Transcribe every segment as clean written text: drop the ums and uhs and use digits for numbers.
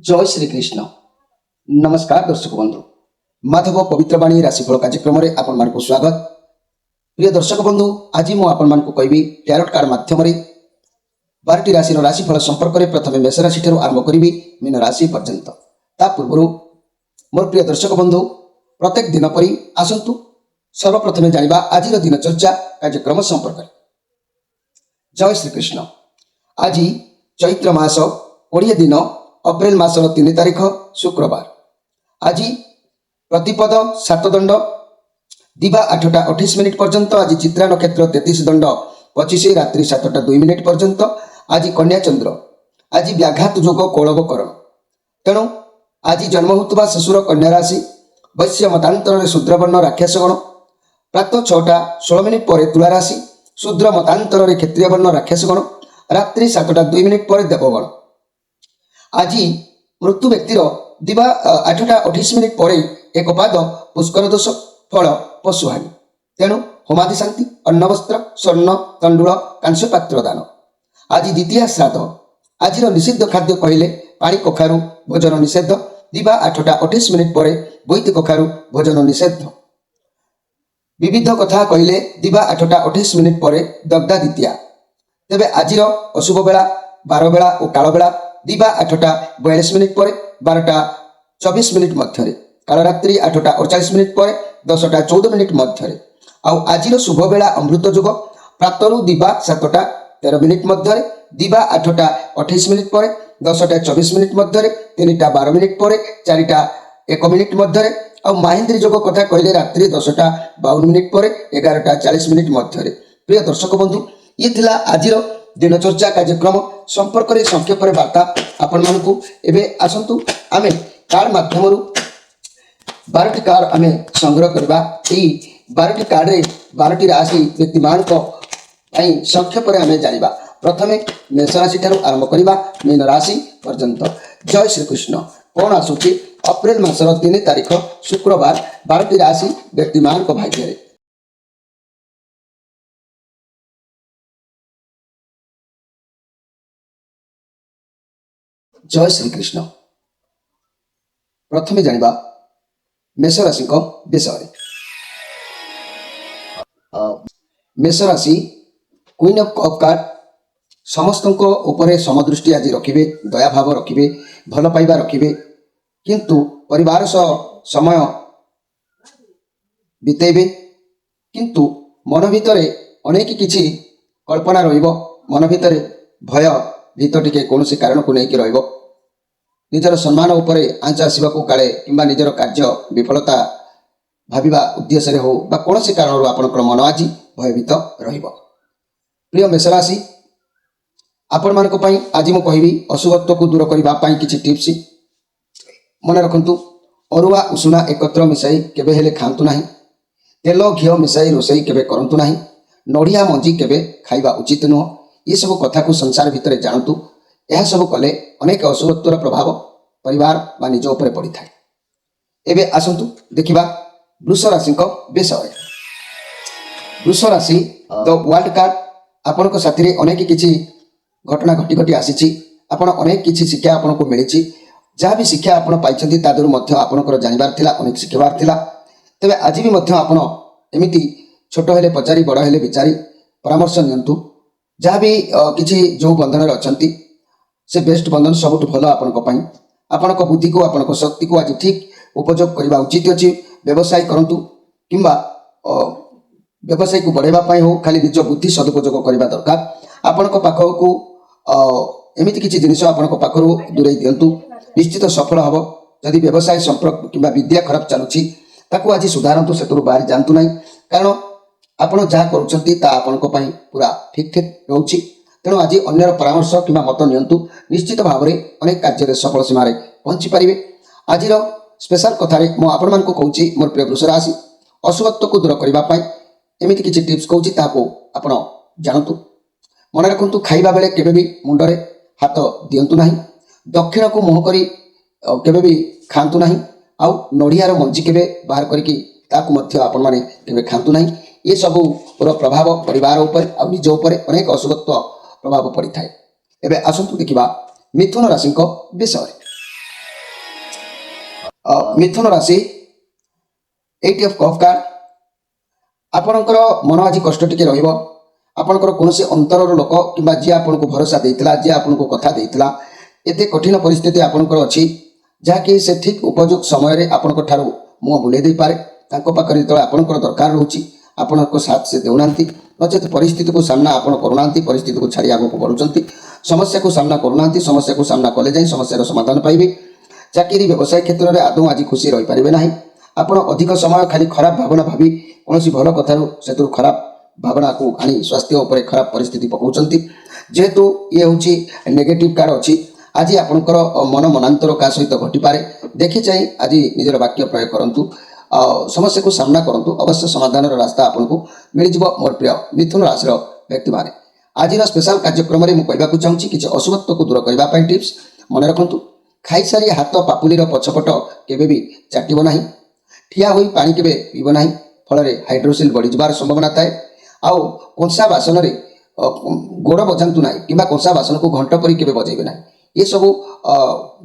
जय श्री कृष्ण। नमस्कार दर्शक बंधु, माधव पवित्रवाणी राशिफल कार्यक्रम में आपण मानक स्वागत। प्रिय दर्शक बंधु, आज मु आपण मानक कहबी टैरोट कार्ड माध्यम 12टी राशि राशिफल संपर्क में प्रथम मेष राशि ठार आरंभ करी मीन राशि पर्यंत। ता पूर्व मोर प्रिय दर्शक बंधु, प्रत्येक दिन परी आसंतु सर्वप्रथमे जानिबा आज दिन चर्चा कार्यक्रम संपर्क। जय श्री कृष्ण। आज चैत्र मास 20 दिन अप्रैल मासर 3 तारिख शुक्रवार। आज प्रतिपद 7 दंड दिवा 8टा 28 मिनिट पर्यंत। आज चित्रा नक्षत्र 33 दंड 25 रात्रि 7टा 2 मिनिट पर्यंत। आज कन्या चंद्र। आज व्याघात योग कौलव करण। तेणु आज जन्म होता शिशुर कन्या राशि। वैश्य मतांतर शूद्रवर्ण राक्षस गण। प्रातः 6टा 16 मिनिट पर तुला राशि। शूद्र मतांतर क्षत्रिय वर्ण राक्षस गण। रात्रि 7टा 2 मिनिट पर देवगण। आज मृत्यु व्यक्तिर दिवा 8टा 28 मिनिट पर एक पाद पुष्कर दोष फल पशुहानि। तेणु होमादि शांति अन्न वस्त्र स्वर्ण तंडुल कांस्य पात्र दान। आज द्वितीय श्राद्ध। आज निषिद्ध खाद्य कहले पानी कखारु भोजन निषेध। दिवा 8टा 28 मिनिट पर बोईत कखारु भोजन निषेध। विविध कथा कहले दिवा 8टा 28 मिनिट पर दग्धा द्वितीया। तेबे आज अशुभ बेला 12 बेला और काल बेला दिवा 8टा 42 मिनिट पर 12टा 24 मिनिट मध्य। कालरात्रि 8टा 48 मिनिट पर 10टा 14 मिनिट मध्य। आज शुभ बेला अमृत युग प्रातरु दिवा 7टा 13 मिनिट मध्य। दिवा 8टा 28 मिनिट पर 10टा 24 मिनिट मध्य। 3टा 12 मिनिट पर 4टा 1 मिनिट मध्य। महेंद्री योग कथा कहले रात्रि 10टा 52 मिनिट पर 11टा 40 मिनिट मध्य। प्रिय दर्शक बंधु, ये थिला आजिर दिनचर्चा कार्यक्रम संपर्क में संक्षेप वार्ता आपण मानकु। एबे आसंतु आमे कार्ड माध्यम 12टी कार्ड आमे संग्रह करबा। एई 12टी कार्ड रे 12टी राशि व्यक्तिमान को संक्षेप में आमे जानिबा। प्रथमे मेष राशि ठार आरंभ करबा मीन राशि पर्यंत। जय श्री कृष्ण। कौन आसुची अप्रैल मासर 3 तारिख शुक्रवार 12टी राशि व्यक्तिमान को भाग्य रे। जय श्री कृष्ण। प्रथमे जानिबा मेष राशि को विषय। मेष राशि क्वीन ऑफ कप कार्ड। समस्त उपरे समदृष्टि आज रखिबे, दया भाव रखिबे, भल पाइबा रखिबे, किंतु परिवार सह समय बितेबे। किंतु मन भितरे अनेक किछि कल्पना रहिबो। मन भितरे भय भीत टिके कौन से कारण को लेकिन रहिबो। निजर सम्मान उपरे आंच आसवाक काले किंबा निजर कार्य विफलता भाविबा उद्देश्य हो बा कौन से कारण आपनकर मन आज भयभीत रहिबो। प्रिय मेष राशि, आपण मानक पई आज मु कहबी अशुभत्व को दूर करबा पई किछि टिप्स मन रखंतु। अरुआ उषुना एकत्र मिसाई केबे हेले खांतु नाही। तेल घिओ मिसाई रोसई केबे करंतु नाही। नड़िया मंजी केबे खाइबा उचित नुह। ये सब कथा को संसार भितर जानतु। यह सब कले अनेक अशुभत्वर प्रभाव परिवार व निज उपर पड़ी था। एबे आसंतु देखिबा वृष राशि को विषय। वृष राशि द वर्ल्ड कार्ड। आपनक साथी रे अनेक किछि घटना घटी घटी आसीछि। आपण अनेक किछि शिक्षा आपन को मिलिछि। जहाँ भी शिक्षा आपण पाइछन्ति तादरु मध्य आपनकर जानिबार थिला, अनेक शिखबार थिला। तबे आज भी मध्य आपण एमिति छोट हेले पचारी बड़ हेले विचारी परामर्श नियंतु। जहाँ भी किछि जो बंधन रे अछन्ति से बेस्ट बंधन सबुठ भल आपनक बुद्धि को आपनक शक्ति को आज ठीक उपयोग करबा उचित अछि। व्यवसाय करंतु किंबा व्यवसाय को बढ़ाइबा पई हो खाली निज बुद्धि सदुपयोग करबा दरकार। आपनक पाखको एमिति किछि जिनिस आपनक पाखरु दूरै दियंतु, निश्चित सफल हबो। यदि व्यवसाय संपर्क किंबा विद्या खराब चलुछि ताकू आज सुधारंतु, सेतुरु बाहर जानतु नाही। कारण आपण जहाँ करुछन्ति ता आपनक पई पूरा ठीक ठीक रहउछि। तेणु आज अन्यर परामर्श किंबा मत नियंतु, निश्चित भाव में अनेक कार्य सफल सीमार पहुंची पारे। आज स्पेशल कथार मु आपण मान को कहूँ मोर प्रिय वृष राशि, अशुभत्व को दूर करने एमती किसी टिप्स कहूँ ताको आपण जानतु। मन रखु खाइबा बेले केबे भी मुंडरे हाथ दियंतु नाही। दक्षिण को मुह करी केबे भी खांतु नाही। आउ नड़ियार मंजी केबे बाहर करके ताकू मध्य आपण माने केबे खांतु नाही। ये सबू प्रभाव परिवार उपर आ निज उपर अनेक अशुभत्व प्रभाव पड़ी थाए। एबे आसंतु देखिबा मिथुन राशि को विषय। मिथुन राशि 8 ऑफ कप कार्ड आपणकर मन आज कष्ट टिके रहिबो आपणकर कोनोसी अंतरर लोक किबा जे आपनको भरोसा देइतला जे आपनको कथा देइतला एते कठिन परिस्थिति आपणकर अछि जाकि से ठीक उपयुक्त समय रे आपणकर ठारू मुंह बुले दे पारे तांको पाखरे तो आपणकर दरकार रहउछि आपणको साथ से देउनांती नचेत परिस्थिति को सामना आपण करूनांती परिस्थिति को छाड़ी आगो को बढ़ुचंती समस्या को सामना करूनांती समस्या को सामना कले जाई समस्यार समाधान पाइबे चाकरी व्यवसाय क्षेत्र में आदौ आज खुशी रही पारे ना आपण अधिक समय खाली खराब भावना भावी कौन भल कथार से खराब भावना को आनी स्वास्थ्य उपर खराब परिस्थिति पकाउछंती जेहेतु ये हूँ नेगेटिव कार्ड अच्छी आज आपणकर मन मनांतर का सहित घटी पारे देखी चाहिए आज निजर वाक्य प्रयोग करूँ समस्या को सामना करूँ अवश्य समाधान रास्ता आपको मिल जाव मोर प्रिय मिथुन राशि व्यक्ति मैंने आज स्पेशल कार्यक्रम में मुझे कहना चाहूँगी किसी अशुभत्व को दूर करने टिप्स मन रखु खाई सारी हाथ पापुलीर पछपट केवे भी चाटब ना ठिया होई पानी केवे पीब ना फल हाइड्रोसिल बढ़ीजार संभावना थाए आउ कंसा बासन गोड़ बजातु ना कि कंसा बासन को घंट परी केवे बजेबे ना ये सब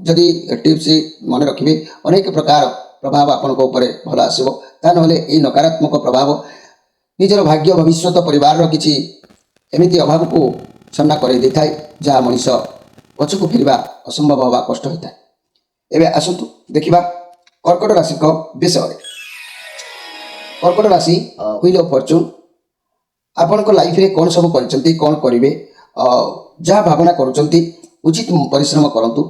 जदि टिप्स मन रखिए अनेक प्रकार प्रभाव आपण भल आसो ता ये नकारात्मक प्रभाव निजर भाग्य भविष्य परिवार किसी एमती अभाव को सामना कर जहाँ मनीष पछक फेर असंभव हवा कष्ट होता है एवं आसतु देखा कर्कट राशि विषय कर्कट राशि व्हील ऑफ फॉर्च्यून आपण लाइफ रे कौन सब कौन करेंगे जहाँ भावना करुँच उचित परिश्रम करूँ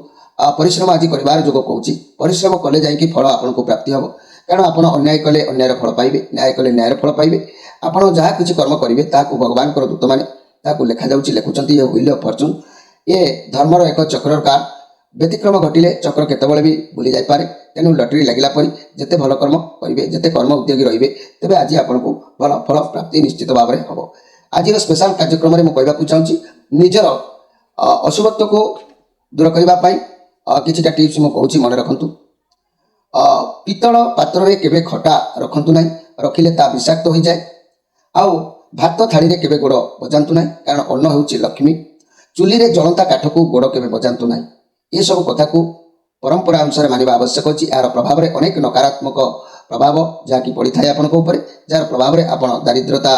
परिश्रम आज करार जोग कौच परिश्रम कले जाकि फल आपको प्राप्ति हम कारण आप अन्याय कले अन्याय फल पाइबे न्याय कले न्याय फल पाइबे आपड़ जहाँ किसी कर्म करेंगे ताकू भगवान दूत मैंने लिखा जा लिखुंट ये व्हील ऑफ फॉर्च्यून ये धर्मर एक चक्र का व्यतिक्रम घटिले चक्र केतबेले भी भूली जाई पारे तेणु लटरी लगिला परी जेते भल कर्म करेंगे जेते कर्म उद्योगी रहिबे तेबे आज आपको भल फल प्राप्ति निश्चित भाव में हम आज स्पेशल कार्यक्रम में मुझे कहना चाहूँगी निजर अशुभत्व को दूर करने किछिटा टिप्स मु कहूँ मन रखु पितल पात्र रे केबे खटा रखंतु ना रखिले ता विषाक्त हो जाए आउ भात थाली रे केबे गोड़ बजातु ना कारण अन्न होउची लक्ष्मी चुली रे जलंता काठ को गोड़ केबे बजातु ना ये सब कथा को परंपरा अनुसार मानिबा आवश्यक अछि यार प्रभाव रे अनेक नकारात्मक प्रभाव जहाँकि पड़ी थाए आपन को ऊपर जार प्रभाव रे आपण दारिद्रता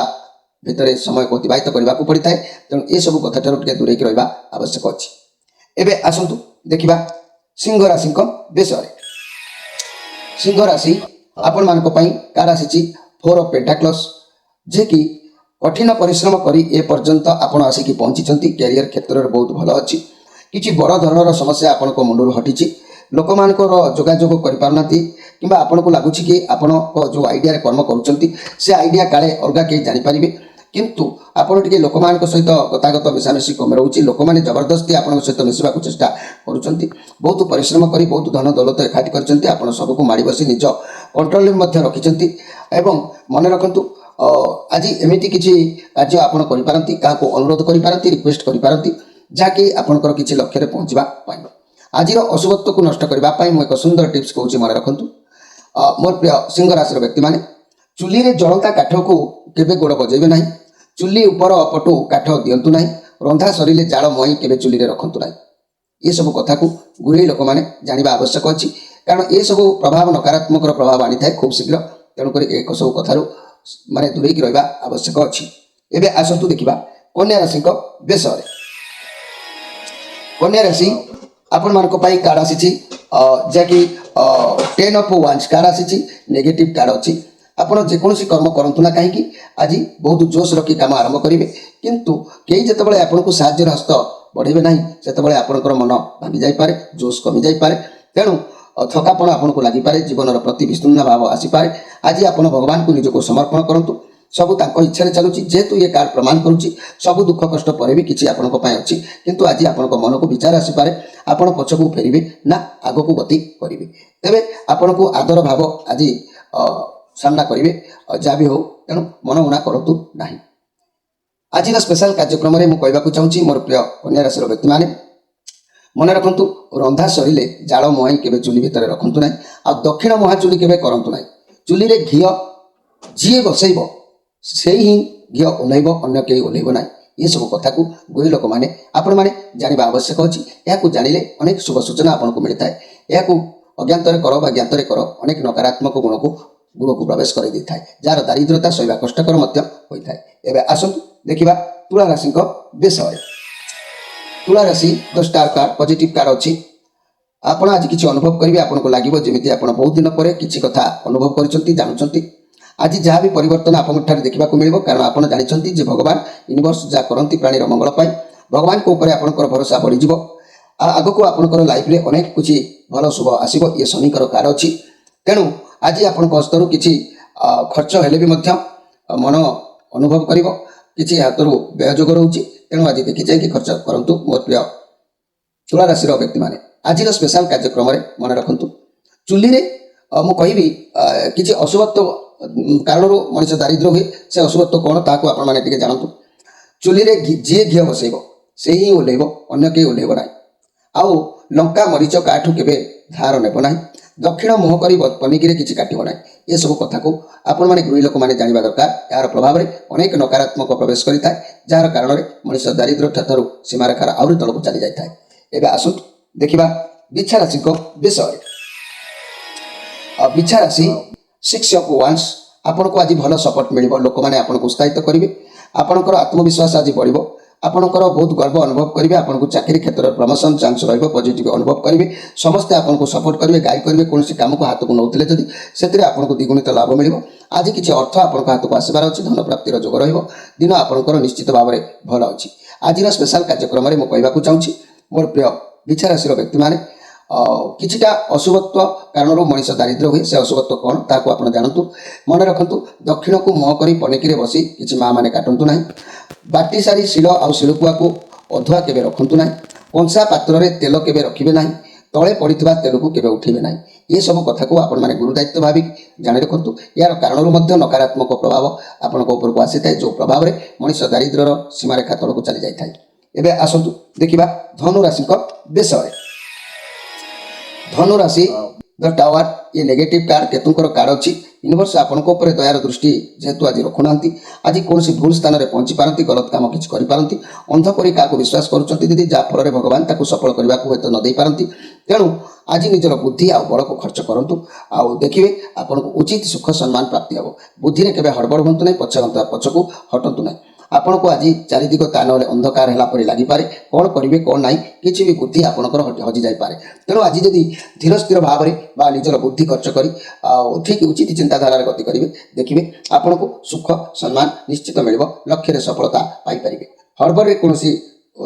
भितर समय को अतिबाहित करने को पड़ी थाए तेणु ये सब कथा ठारू टिके दूरेक रहिबा आवश्यक अछि एबे आसंतु देखिबा सिंह राशि विषय सिंह राशि आपण मान कार्ड आसी 4 ऑफ पेंटाक्लस जे कि कठिन परिश्रम करी ए पर्यंत आपण आसिकी पहुंची कैरियर क्षेत्र में बहुत भल अच्छी किसी बड़ धरणर समस्या आपण मुंडू हटी लोक मान जोगाजोग करना कि आपन को लगुच कि आपण जो आइडिया कर्म करुँच से आइडिया काले अलग कहीं जानीपारे किंतु आपण टे लोक मान सहित गतागत मिशामिशी कम रोचे लोक मैंने जबरदस्ती आपण सहित मिसवा चेष्टा करुँच बहुत परिश्रम कर बहुत धन दौलत एकाठी कर सबको माड़ी बसी निज कंट्रोल में रखिंट एवं मन रखु आज एमती किसी कार्य आपड़ करपारती क्या अनुरोध करपारती रिक्वेस्ट करपारती जहाँकि आपंकर किसी लक्ष्य पहुँचवाई आज अशुभत्व को नष्ट करने मुझे एक सुंदर टिप्स कहूँ मन रखु मोर प्रिय सिंह राशि व्यक्ति मैंने चुली रे जलता काठ को केबे गोड़ बजेबे ना चुली ऊपर पटु काठ दिंतु ना रंधा सरिले जाल मई केबे चुली रे रखंतु ना ये सब कथा को गुरे लोक मैंने जानवा आवश्यक अच्छी कारण ये सब प्रभाव नकारात्मक प्रभाव आनी था खूब शीघ्र तेणुक एक सब कथार माने दूरेक रहिबा आवश्यक अच्छी एबे आसतु देखिबा कन्या राशि विषय कन्या राशि आपण मान कार्ड आसी जहाँकि 10 ऑफ वांस कार्ड आसी नेगेटिव कार्ड अच्छी आपड़ जेकोसी कर्म करूँ ना कहीं आज बहुत जोश रखी काम आरंभ करेंगे किंतु कई जिते आपन को साहाय्य हस्त बढ़ेबे ना से आपंकर मन भांगी जापे जोश कमी जापे तेणु थकापण आपन को लगिपारे जीवन प्रति विस्तृर्ण भाव आसीपारे आज आप भगवान को निजक समर्पण करूँ सब इच्छा चलुची जेहेतु ये कार्ड प्रमाण करुच्ची सब दुख कष्ट पर भी किसी आपण अच्छी किंतु आज आपण मन को विचार आसीपारे आपण पछकू फेरिबे ना आग को गति करेंगे तेरे आपण को आदर भाव आज सामना करेंगे जहाँ भी हो तेणु मन उणा करूँ ना आज स्पेशल कार्यक्रम में मुझे कहना चाहूँगी मोर प्रिय कन्या राशि व्यक्ति मैंने मन रखु रंधा सरिले जाल मुआई केबे चुली भितर रखंतु ना आ दक्षिण महाचुली केबे करंतु ना चुली रे घी जी बसैब से ही घी ओह्लैब अन्य कहीं ओह्लैब ना ये सब कथा को गुरी लोक मैंने आपण मैंने जानवा आवश्यक अच्छी या जानिले अनेक शुभ सूचना आपको मिलता है या ଅଜ୍ଞାତରେ କର ବା ଜ୍ଞାତରେ କର ଅନେକ ନକାରାତ୍ମକ ଗୁଣକୁ ପ୍ରବେଶ କରିଦେଇଥାଏ, ଯାହାର ଦାରିଦ୍ରତା ସହିବା କଷ୍ଟକର ମଧ୍ୟ ହୋଇଥାଏ। ଏବେ ଆସନ୍ତୁ ଦେଖିବା ତୁଳା ରାଶିଙ୍କ ବିଷୟରେ। ତୁଳା ରାଶି ଦ ଷ୍ଟାର କାର୍ଡ ପଜିଟିଭ କାର୍ଡ ଅଛି। ଆପଣ ଆଜି କିଛି ଅନୁଭବ କରିବେ, ଆପଣଙ୍କୁ ଲାଗିବ ଯେମିତି ଆପଣ ବହୁତ ଦିନ ପରେ କିଛି କଥା ଅନୁଭବ କରିଛନ୍ତି, ଜାଣୁଛନ୍ତି। ଆଜି ଯାହା ବି ପରିବର୍ତ୍ତନ ଆପଣଙ୍କଠାରେ ଦେଖିବାକୁ ମିଳିବ, କାରଣ ଆପଣ ଜାଣିଛନ୍ତି ଯେ ଭଗବାନ ୟୁନିଭର୍ସ ଯାହା କରନ୍ତି ପ୍ରାଣୀର ମଙ୍ଗଳ ପାଇଁ, ଭଗବାନଙ୍କ ଉପରେ ଆପଣଙ୍କର ଭରସା ବଢ଼ିଯିବ। ଆଗକୁ ଆପଣଙ୍କର ଲାଇଫରେ ଅନେକ କିଛି ଭଲ ଶୁଭ ଆସିବ। ଇଏ ଶନିଙ୍କର କାର୍ଡ ଅଛି। ତେଣୁ ଆଜି ଆପଣଙ୍କ ହସ୍ତରୁ କିଛି ଖର୍ଚ୍ଚ ହେଲେ ବି ମଧ୍ୟ ମନ ଅନୁଭବ କରିବ କିଛି ହାତରୁ ବ୍ୟୟଯୋଗ ରହୁଛି। ତେଣୁ ଆଜି ଦେଖି ଯାଇକି ଖର୍ଚ୍ଚ କରନ୍ତୁ ମୋର ପ୍ରିୟ ତୁଳା ରାଶିର ବ୍ୟକ୍ତିମାନେ। ଆଜିର ସ୍ପେଶାଲ କାର୍ଯ୍ୟକ୍ରମରେ ମନେ ରଖନ୍ତୁ, ଚୁଲିରେ ମୁଁ କହିବି କିଛି ଅଶୁଭତ୍ୱ କାରଣରୁ ମଣିଷ ଦାରିଦ୍ର ହୁଏ। ସେ ଅଶୁଭତ୍ୱ କ'ଣ ତାହାକୁ ଆପଣମାନେ ଟିକେ ଜାଣନ୍ତୁ। ଚୁଲିରେ ଯିଏ ଘିଅ ବସେଇବ ସେ ହିଁ ଓହ୍ଲେଇବ, ଅନ୍ୟ କେହି ଓହ୍ଲେଇବ ନାହିଁ। ଆଉ ଲଙ୍କା ମରିଚ କାହାଠୁ କେବେ ଧାର ନେବ ନାହିଁ। ଦକ୍ଷିଣ ମୁହଁ କରି ପନିକିରେ କିଛି କାଟିବ ନାହିଁ। ଏସବୁ କଥାକୁ ଆପଣମାନେ ଗୃହୀ ଲୋକମାନେ ଜାଣିବା ଦରକାର। ଏହାର ପ୍ରଭାବରେ ଅନେକ ନକାରାତ୍ମକ ପ୍ରବେଶ କରିଥାଏ, ଯାହାର କାରଣରେ ମଣିଷ ଦାରିଦ୍ର୍ୟଠାରୁ ସୀମାରେଖାର ଆହୁରି ତଳକୁ ଚାଲି ଯାଇଥାଏ। ଏବେ ଆସନ୍ତୁ ଦେଖିବା ବିଛା ରାଶିଙ୍କ ବିଷୟରେ। ବିଛା ରାଶି 6 ଅଫ୍ ୱାଣ୍ଡସ୍। ଆପଣଙ୍କୁ ଆଜି ଭଲ ସପୋର୍ଟ ମିଳିବ, ଲୋକମାନେ ଆପଣଙ୍କୁ ଉତ୍ସାହିତ କରିବେ, ଆପଣଙ୍କର ଆତ୍ମବିଶ୍ୱାସ ଆଜି ବଢ଼ିବ, ଆପଣଙ୍କର ବହୁତ ଗର୍ବ ଅନୁଭବ କରିବେ, ଆପଣଙ୍କୁ ଚାକିରି କ୍ଷେତ୍ରରେ ପ୍ରମୋସନ ଚାନ୍ସ ରହିବ, ପଜିଟିଭ ଅନୁଭବ କରିବେ, ସମସ୍ତେ ଆପଣଙ୍କୁ ସପୋର୍ଟ କରିବେ, ଗାଇଡ୍ କରିବେ। କୌଣସି କାମକୁ ହାତକୁ ନେଉଥିଲେ ଯଦି ସେଥିରେ ଆପଣଙ୍କୁ ଦ୍ୱିଗୁଣିତ ଲାଭ ମିଳିବ। ଆଜି କିଛି ଅର୍ଥ ଆପଣଙ୍କ ହାତକୁ ଆସିବାର ଅଛି, ଧନ ପ୍ରାପ୍ତିର ଯୋଗ ରହିବ। ଦିନ ଆପଣଙ୍କର ନିଶ୍ଚିତ ଭାବରେ ଭଲ ଅଛି। ଆଜିର ସ୍ପେଶାଲ କାର୍ଯ୍ୟକ୍ରମରେ ମୁଁ କହିବାକୁ ଚାହୁଁଛି ମୋର ପ୍ରିୟ ବିଛା ରାଶିର ବ୍ୟକ୍ତିମାନେ, କିଛିଟା ଅଶୁଭତ୍ୱ କାରଣରୁ ମଣିଷ ଦାରିଦ୍ର ହୁଏ। ସେ ଅଶୁଭତ୍ୱ କ'ଣ ତାହାକୁ ଆପଣ ଜାଣନ୍ତୁ। ମନେ ରଖନ୍ତୁ, ଦକ୍ଷିଣକୁ ମୁହଁ କରି ପନିକିରେ ବସି କିଛି ମା ମାନେ କାଟନ୍ତୁ ନାହିଁ। ବାଟି ସାରି ଶିଳ ଆଉ ଶିଳପୁଆକୁ ଅଧୁଆ କେବେ ରଖନ୍ତୁ ନାହିଁ। କଂସା ପାତ୍ରରେ ତେଲ କେବେ ରଖିବେ ନାହିଁ। ତଳେ ପଡ଼ିଥିବା ତେଲକୁ କେବେ ଉଠାଇବେ ନାହିଁ। ଏସବୁ କଥାକୁ ଆପଣମାନେ ଗୁରୁ ଦାୟିତ୍ୱ ଭାବି ଜାଣି ରଖନ୍ତୁ। ଏହାର କାରଣରୁ ମଧ୍ୟ ନକାରାତ୍ମକ ପ୍ରଭାବ ଆପଣଙ୍କ ଉପରକୁ ଆସିଥାଏ, ଯେଉଁ ପ୍ରଭାବରେ ମଣିଷ ଦାରିଦ୍ର୍ୟର ସୀମାରେଖା ତଳକୁ ଚାଲି ଯାଇଥାଏ। ଏବେ ଆସନ୍ତୁ ଦେଖିବା ଧନୁ ରାଶିଙ୍କ ବିଷୟରେ। ଧନୁ ରାଶି ଦ ଟାୱାର, ଇଏ ନେଗେଟିଭ କାର୍ଡ, କେତୁଙ୍କର କାର୍ଡ ଅଛି। ୟୁନିଭର୍ସ ଆପଣଙ୍କ ଉପରେ ଦୟାର ଦୃଷ୍ଟି ଯେହେତୁ ଆଜି ରଖୁନାହାନ୍ତି, ଆଜି କୌଣସି ଭୁଲ ସ୍ଥାନରେ ପହଞ୍ଚି ପାରନ୍ତି, ଗଲତ କାମ କିଛି କରିପାରନ୍ତି, ଅନ୍ଧ କରି କାହାକୁ ବିଶ୍ୱାସ କରୁଛନ୍ତି ଯଦି, ଯାହାଫଳରେ ଭଗବାନ ତାକୁ ସଫଳ କରିବାକୁ ହୁଏତ ନ ଦେଇପାରନ୍ତି। ତେଣୁ ଆଜି ନିଜର ବୁଦ୍ଧି ଆଉ ବଳକୁ ଖର୍ଚ୍ଚ କରନ୍ତୁ, ଆଉ ଦେଖିବେ ଆପଣଙ୍କୁ ଉଚିତ ସୁଖ ସମ୍ମାନ ପ୍ରାପ୍ତି ହେବ। ବୁଦ୍ଧିରେ କେବେ ହଡ଼ବଡ଼ ହୁଅନ୍ତୁ ନାହିଁ, ପଛକୁ ହଟନ୍ତୁ ନାହିଁ। ଆପଣଙ୍କୁ ଆଜି ଚାରିଦିଗ ତା ନହେଲେ ଅନ୍ଧକାର ହେଲା ପରି ଲାଗିପାରେ। କ'ଣ କରିବେ କ'ଣ ନାହିଁ କିଛି ବି ବୁଦ୍ଧି ଆପଣଙ୍କର ହଜି ଯାଇପାରେ। ତେଣୁ ଆଜି ଯଦି ଧୀର ସ୍ଥିର ଭାବରେ ବା ନିଜର ବୁଦ୍ଧି ଖର୍ଚ୍ଚ କରି ଆଉ ଠିକ୍ ଉଚିତ ଚିନ୍ତାଧାରାରେ ଗତି କରିବେ, ଦେଖିବେ ଆପଣଙ୍କୁ ସୁଖ ସମ୍ମାନ ନିଶ୍ଚିତ ମିଳିବ, ଲକ୍ଷ୍ୟରେ ସଫଳତା ପାଇପାରିବେ। ହଡ଼ବଡ଼ରେ କୌଣସି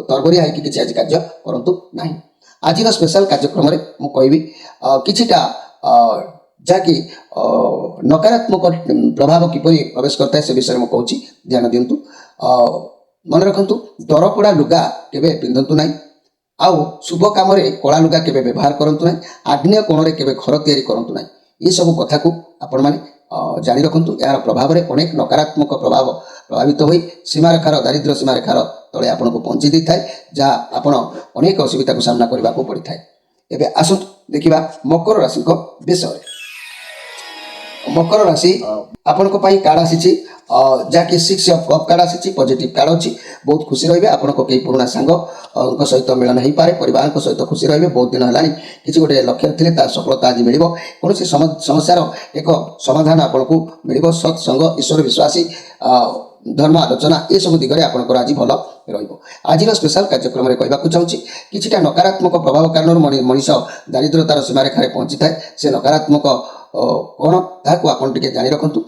ତରବରିଆ ହେଇକି କିଛି ଆଜି କାର୍ଯ୍ୟ କରନ୍ତୁ ନାହିଁ। ଆଜିର ସ୍ପେଶାଲ କାର୍ଯ୍ୟକ୍ରମରେ ମୁଁ କହିବି କିଛିଟା ଯାହାକି ନକାରାତ୍ମକ ପ୍ରଭାବ କିପରି ପ୍ରବେଶ କରିଥାଏ ସେ ବିଷୟରେ ମୁଁ କହୁଛି, ଧ୍ୟାନ ଦିଅନ୍ତୁ। ମନେ ରଖନ୍ତୁ, ଦରପୋଡ଼ା ଲୁଗା କେବେ ପିନ୍ଧନ୍ତୁ ନାହିଁ। ଆଉ ଶୁଭ କାମରେ କଳା ଲୁଗା କେବେ ବ୍ୟବହାର କରନ୍ତୁ ନାହିଁ। ଆଗ୍ନେୟ କୋଣରେ କେବେ ଘର ତିଆରି କରନ୍ତୁ ନାହିଁ। ଏସବୁ କଥାକୁ ଆପଣମାନେ ଜାଣି ରଖନ୍ତୁ। ଏହାର ପ୍ରଭାବରେ ଅନେକ ନକାରାତ୍ମକ ପ୍ରଭାବ ପ୍ରଭାବିତ ହୋଇ ସୀମାରେଖାର ଦାରିଦ୍ର୍ୟ ସୀମାରେଖାର ତଳେ ଆପଣଙ୍କୁ ପହଞ୍ଚି ଦେଇଥାଏ, ଯାହା ଆପଣ ଅନେକ ଅସୁବିଧାକୁ ସାମ୍ନା କରିବାକୁ ପଡ଼ିଥାଏ। ଏବେ ଆସନ୍ତୁ ଦେଖିବା ମକର ରାଶିଙ୍କ ବିଷୟରେ। ମକର ରାଶି ଆପଣଙ୍କ ପାଇଁ କାର୍ଡ ଆସିଛି, ଯାହାକି 6 ଅଫ୍ କପ୍ କାର୍ଡ ଆସିଛି, ପଜିଟିଭ କାର୍ଡ ଅଛି। ବହୁତ ଖୁସି ରହିବେ। ଆପଣଙ୍କ କେହି ପୁରୁଣା ସାଙ୍ଗଙ୍କ ସହିତ ମିଳନ ହେଇପାରେ, ପରିବାରଙ୍କ ସହିତ ଖୁସି ରହିବେ। ବହୁତ ଦିନ ହେଲାଣି କିଛି ଗୋଟେ ଲକ୍ଷ୍ୟରେ ଥିଲେ ତାର ସଫଳତା ଆଜି ମିଳିବ। କୌଣସି ସମସ୍ୟାର ଏକ ସମାଧାନ ଆପଣଙ୍କୁ ମିଳିବ। ସତ୍ସଙ୍ଗ, ଈଶ୍ୱର ବିଶ୍ୱାସୀ, ଧର୍ମ ଆଲୋଚନା ଏସବୁ ଦିଗରେ ଆପଣଙ୍କର ଆଜି ଭଲ ରହିବ। ଆଜିର ସ୍ପେଶାଲ କାର୍ଯ୍ୟକ୍ରମରେ କହିବାକୁ ଚାହୁଁଛି, କିଛିଟା ନକାରାତ୍ମକ ପ୍ରଭାବ କାରଣରୁ ମଣିଷ ଦାରିଦ୍ର୍ୟତାର ସୀମାରେଖାରେ ପହଞ୍ଚିଥାଏ। ସେ ନକାରାତ୍ମକ କ'ଣ ତାହାକୁ ଆପଣ ଟିକେ ଜାଣି ରଖନ୍ତୁ।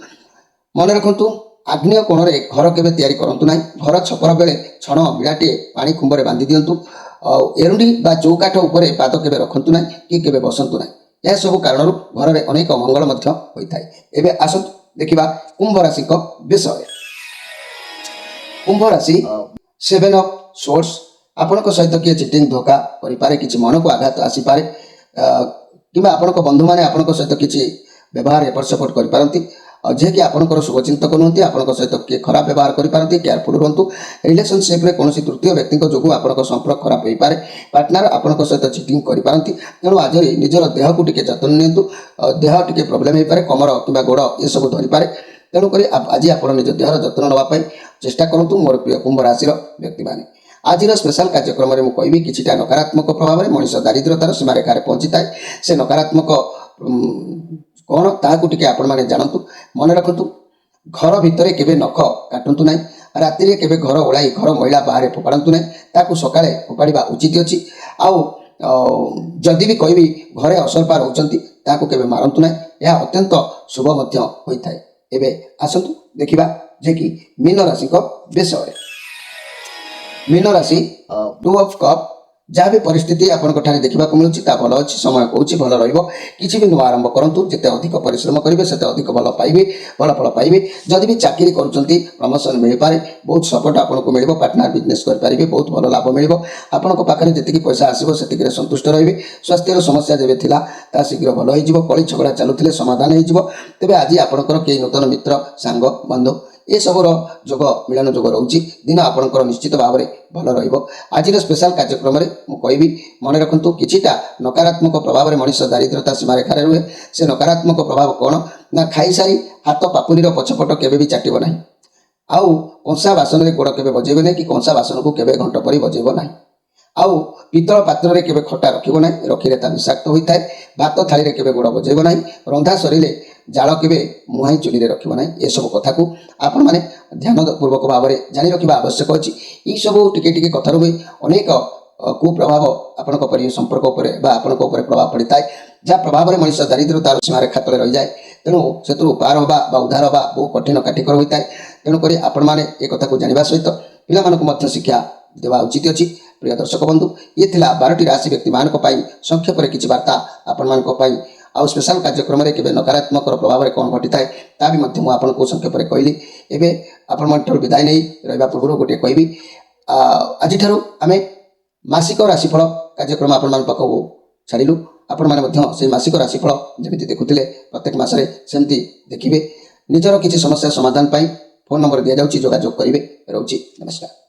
ମନେ ରଖନ୍ତୁ, ଆଗ୍ନେୟ କୋଣରେ ଘର କେବେ ତିଆରି କରନ୍ତୁ ନାହିଁ। ଘର ଛପର ବେଳେ ଛଣ ବିଡ଼ାଟିଏ ପାଣି କୁମ୍ଭରେ ବାନ୍ଧି ଦିଅନ୍ତୁ। ଏରୁଣ୍ଡି ବା ଚୌକାଠ ଉପରେ ପାଦ କେବେ ରଖନ୍ତୁ ନାହିଁ କି କେବେ ବସନ୍ତୁ ନାହିଁ। ଏସବୁ କାରଣରୁ ଘରରେ ଅନେକ ମଙ୍ଗଳ ମଧ୍ୟ ହୋଇଥାଏ। ଏବେ ଆସନ୍ତୁ ଦେଖିବା କୁମ୍ଭ ରାଶିଙ୍କ ବିଷୟରେ। କୁମ୍ଭ ରାଶି 7 ଅଫ୍ ସୋର୍ଟସ୍। ଆପଣଙ୍କ ସହିତ କିଏ ଚିଟିଂ ଧୋକା କରିପାରେ, କିଛି ମନକୁ ଆଘାତ ଆସିପାରେ, କିମ୍ବା ଆପଣଙ୍କ ବନ୍ଧୁମାନେ ଆପଣଙ୍କ ସହିତ କିଛି ବ୍ୟବହାର ଏପଟ ସେପଟ କରିପାରନ୍ତି, ଯିଏକି ଆପଣଙ୍କର ଶୁଭଚିନ୍ତକ ନୁହନ୍ତି। ଆପଣଙ୍କ ସହିତ କିଏ ଖରାପ ବ୍ୟବହାର କରିପାରନ୍ତି, କେୟାରଫୁଲ୍ ରୁହନ୍ତୁ। ରିଲେସନସିପ୍ରେ କୌଣସି ତୃତୀୟ ବ୍ୟକ୍ତିଙ୍କ ଯୋଗୁଁ ଆପଣଙ୍କ ସମ୍ପର୍କ ଖରାପ ହୋଇପାରେ। ପାର୍ଟନର ଆପଣଙ୍କ ସହିତ ଚିଟିଂ କରିପାରନ୍ତି। ତେଣୁ ଆଜି ନିଜର ଦେହକୁ ଟିକେ ଯତ୍ନ ନିଅନ୍ତୁ। ଦେହ ଟିକେ ପ୍ରୋବ୍ଲେମ୍ ହୋଇପାରେ, କମର କିମ୍ବା ଗୋଡ଼ ଏସବୁ ଧରିପାରେ। ତେଣୁକରି ଆଜି ଆପଣ ନିଜ ଦେହର ଯତ୍ନ ନେବା ପାଇଁ ଚେଷ୍ଟା କରନ୍ତୁ ମୋର ପ୍ରିୟ କୁମ୍ଭ ରାଶିର ବ୍ୟକ୍ତିମାନେ। ଆଜିର ସ୍ପେଶାଲ କାର୍ଯ୍ୟକ୍ରମରେ ମୁଁ କହିବି କିଛିଟା ନକାରାତ୍ମକ ପ୍ରଭାବରେ ମଣିଷ ଦାରିଦ୍ର୍ୟତାର ସୀମାରେଖାରେ ପହଞ୍ଚିଥାଏ। ସେ ନକାରାତ୍ମକ କ'ଣ ତାହାକୁ ଟିକେ ଆପଣମାନେ ଜାଣନ୍ତୁ। ମନେ ରଖନ୍ତୁ, ଘର ଭିତରେ କେବେ ନଖ କାଟନ୍ତୁ ନାହିଁ। ରାତିରେ କେବେ ଘର ଓଳାଇ ଘର ମଇଳା ବାହାରେ ଫୋପାଡ଼ନ୍ତୁ ନାହିଁ। ତାକୁ ସକାଳେ ଫୋପାଡ଼ିବା ଉଚିତ ଅଛି। ଆଉ ଯଦି ବି କହିବି ଘରେ ଅସରପା ରହୁଛନ୍ତି ତାହାକୁ କେବେ ମାରନ୍ତୁ ନାହିଁ। ଏହା ଅତ୍ୟନ୍ତ ଶୁଭ ମଧ୍ୟ ହୋଇଥାଏ। ଏବେ ଆସନ୍ତୁ ଦେଖିବା ଯେ କି ମୀନ ରାଶିଙ୍କ ବିଷୟରେ। ମୀନ ରାଶି, ଟୁ ଅଫ୍ କପ୍। ଯାହା ବି ପରିସ୍ଥିତି ଆପଣଙ୍କଠାରେ ଦେଖିବାକୁ ମିଳୁଛି ତାହା ଭଲ ଅଛି। ସମୟ କହୁଛି ଭଲ ରହିବ। କିଛି ବି ନୂଆ ଆରମ୍ଭ କରନ୍ତୁ। ଯେତେ ଅଧିକ ପରିଶ୍ରମ କରିବେ ସେତେ ଅଧିକ ଭଲ ଫଳ ପାଇବେ। ଯଦି ବି ଚାକିରି କରୁଛନ୍ତି ପ୍ରମୋସନ୍ ମିଳିପାରେ। ବହୁତ ସପୋର୍ଟ ଆପଣଙ୍କୁ ମିଳିବ। ପାର୍ଟନର ବିଜନେସ୍ କରିପାରିବେ। ବହୁତ ଭଲ ଲାଭ ମିଳିବ। ଆପଣଙ୍କ ପାଖରେ ଯେତିକି ପଇସା ଆସିବ ସେତିକିରେ ସନ୍ତୁଷ୍ଟ ରହିବେ। ସ୍ୱାସ୍ଥ୍ୟର ସମସ୍ୟା ଯେବେ ଥିଲା ତାହା ଶୀଘ୍ର ଭଲ ହୋଇଯିବ। କଳି ଝଗଡ଼ା ଚାଲୁଥିଲେ ସମାଧାନ ହୋଇଯିବ। ତେବେ ଆଜି ଆପଣଙ୍କର କେହି ନୂତନ ମିତ୍ର, ସାଙ୍ଗ, ବନ୍ଧୁ ଏସବୁର ଯୋଗ ମିଳନ ଯୋଗ ରହୁଛି। ଦିନ ଆପଣଙ୍କର ନିଶ୍ଚିତ ଭାବରେ ଭଲ ରହିବ। ଆଜିର ସ୍ପେଶାଲ କାର୍ଯ୍ୟକ୍ରମରେ ମୁଁ କହିବି, ମନେ ରଖନ୍ତୁ, କିଛିଟା ନକାରାତ୍ମକ ପ୍ରଭାବରେ ମଣିଷ ଦାରିଦ୍ର୍ୟତା ସୀମାରେଖାରେ ରୁହେ। ସେ ନକାରାତ୍ମକ ପ୍ରଭାବ କ'ଣ ନା, ଖାଇସାରି ହାତ ପାପୁଲିର ପଛପଟ କେବେ ବି ଚାଟିବ ନାହିଁ। ଆଉ କଂସା ବାସନରେ ଗୋଡ଼ କେବେ ବଜେଇବ ନାହିଁ, କି କଂସା ବାସନକୁ କେବେ ଘଣ୍ଟ ପରି ବଜେଇବ ନାହିଁ। ଆଉ ପିତ୍ତଳ ପାତ୍ରରେ କେବେ ଖଟା ରଖିବ ନାହିଁ, ରଖିଲେ ତା ବିଷାକ୍ତ ହୋଇଥାଏ। ଭାତ ଥାଳିରେ କେବେ ଗୋଡ଼ ବଜେଇବ ନାହିଁ। ରନ୍ଧା ସରିଲେ ଜାଳ କେବେ ମୁହାଁ ଚୁଲିରେ ରଖିବ ନାହିଁ। ଏସବୁ କଥାକୁ ଆପଣମାନେ ଧ୍ୟାନପୂର୍ବକ ଭାବରେ ଜାଣି ରଖିବା ଆବଶ୍ୟକ ଅଛି। ଏହିସବୁ ଟିକେ ଟିକେ କଥାରୁ ବି ଅନେକ କୁପ୍ରଭାବ ଆପଣଙ୍କ ପରିବାର ସମ୍ପର୍କ ଉପରେ ବା ଆପଣଙ୍କ ଉପରେ ପ୍ରଭାବ ପଡ଼ିଥାଏ, ଯାହା ପ୍ରଭାବରେ ମଣିଷ ଦାରିଦ୍ର୍ୟତାର ସୀମାରେଖା ତଳେ ରହିଯାଏ। ତେଣୁ ସେଥିରୁ ପାର ହେବା ବା ଉଦ୍ଧାର ହେବା ବହୁ କଠିନ କାଠିକର ହୋଇଥାଏ। ତେଣୁକରି ଆପଣମାନେ ଏ କଥାକୁ ଜାଣିବା ସହିତ ପିଲାମାନଙ୍କୁ ମଧ୍ୟ ଶିକ୍ଷା ଦେବା ଉଚିତ ଅଛି। ପ୍ରିୟ ଦର୍ଶକ ବନ୍ଧୁ, ଇଏ ଥିଲା 12ଟି ରାଶି ବ୍ୟକ୍ତିମାନଙ୍କ ପାଇଁ ସଂକ୍ଷେପରେ କିଛି ବାର୍ତ୍ତା ଆପଣମାନଙ୍କ ପାଇଁ। ଆଉ ସ୍ପେଶାଲ କାର୍ଯ୍ୟକ୍ରମରେ କେବେ ନକାରାତ୍ମକର ପ୍ରଭାବରେ କ'ଣ ଘଟିଥାଏ ତାହା ବି ମଧ୍ୟ ମୁଁ ଆପଣଙ୍କୁ ସଂକ୍ଷେପରେ କହିଲି। ଏବେ ଆପଣମାନଙ୍କଠାରୁ ବିଦାୟ ନେଇ ରହିବା ପୂର୍ବରୁ ଗୋଟିଏ କହିବି, ଆଜିଠାରୁ ଆମେ ମାସିକ ରାଶିଫଳ କାର୍ଯ୍ୟକ୍ରମ ଆପଣମାନଙ୍କ ପାଖକୁ ଛାଡ଼ିଲୁ। ଆପଣମାନେ ମଧ୍ୟ ସେହି ମାସିକ ରାଶିଫଳ ଯେମିତି ଦେଖୁଥିଲେ ପ୍ରତ୍ୟେକ ମାସରେ ସେମିତି ଦେଖିବେ। ନିଜର କିଛି ସମସ୍ୟା ସମାଧାନ ପାଇଁ ଫୋନ୍ ନମ୍ବର ଦିଆଯାଉଛି, ଯୋଗାଯୋଗ କରିବେ। ରହୁଛି, ନମସ୍କାର।